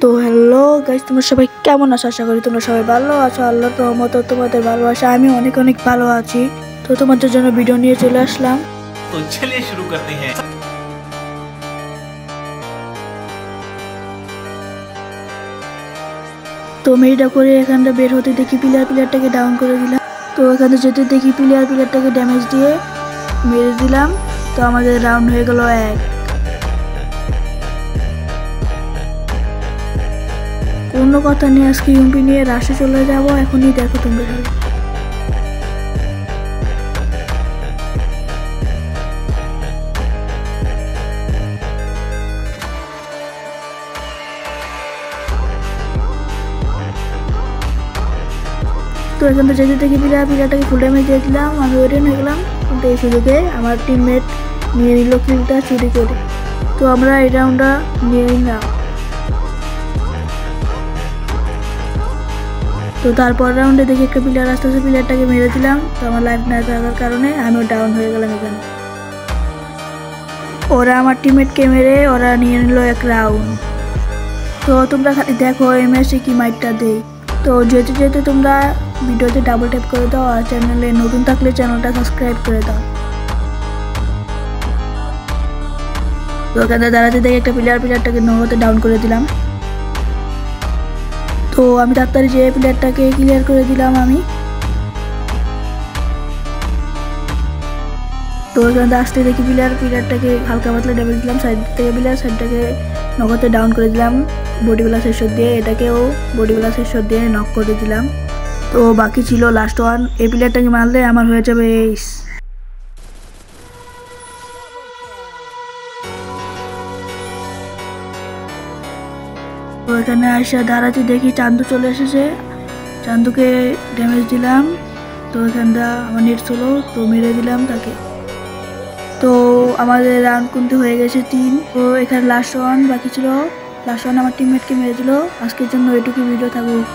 তো hello guys, তোমরা সবাই কেমন আছো? আশা করি তোমরা সবাই ভালো আছো। আল্লাহর রহমতে তোমাদের ভালোবাসা আমি অনেক অনেক ভালো আছি। তো তোমাদের জন্য ভিডিও নিয়ে চলে আসলাম। তো চলিए শুরু করতে हैं। তো মেরিটা করে এখানটা বের হতে দেখি প্লেয়ারটাকে ডাউন করে দিলাম। তো এখানে যেতে দেখি প্লেয়ারটাকে ড্যামেজ দিয়ে মেরে দিলাম। তো আমাদের রাউন্ড হয়ে গেল 1। কোনো কথা নেই, আজকে ইউম্পি নিয়ে রাশে চলে যাব। এখনই দেখো তোমরা। তো এখান থেকে যেতে দেখি প্লেয়ারটাকে ফুল ড্যামেজ দিয়ে দিলাম। আমি ওয়েটেন হয়ে গেলাম, কিন্তু এই সুযোগে আমার টিমমেট নিয়ে নিল কিলটা চুরি করে। তো আমরা এই রাউন্ডটা নিয়ে নিলাম। তো তারপর রাউন্ডে দেখি একটা প্লেয়ার আসতেছে, প্লেয়ারটাকে মেরে দিলাম। তো আমার লাইফ না থাকার কারণে আমিও ডাউন হয়ে গেলাম এখানে। ওরা আমার টিমমেটকে মেরে ওরা নিয়ে নিল 1 রাউন্ড। তো তোমরা খালি দেখো এমএসে কি মাইটটা দেই। তো যেতে যেতে তোমরা ভিডিওতে ডাবল ট্যাপ করে দাও, আর চ্যানেলে নতুন থাকলে চ্যানেলটা সাবস্ক্রাইব করে দাও। তো ওখানে দাঁড়াতে দেখে একটা প্লেয়ারটাকে নগদে ডাউন করে দিলাম। তো আমি তাড়াতাড়ি যে প্লেয়ারটাকে ক্লিয়ার করে দিলাম আমি। তো ওখানে আসতে দেখি প্লেয়ারটাকে হালকা পাতলা ড্যামেজ দিলাম। সাইডটাকে নগদে ডাউন করে দিলাম বডি ব্লাস্ট হেডশট দিয়ে। এটাকেও বডি ব্লাস্ট হেডশট দিয়ে নক করে দিলাম। তো বাকি ছিল লাস্ট ওয়ান। এই প্লেয়ারটাকে মারলে আমার হয়ে যাবে এইস। তো এখানে আসা দাঁড়াতে দেখি চান্দু চলে এসেছে। চান্দুকে ড্যামেজ দিলাম। তো এখানটা আমার নেট ছিল, তো মেরে দিলাম তাকে। তো আমাদের রাউন্ড কিন্তু হয়ে গেছে 3। তো এখানে লাস্ট ওয়ান বাকি ছিল। লাস্ট ওয়ান আমার টিমমেটকে মেরে দিল। আজকের জন্য এটুকু ভিডিও থাকুক।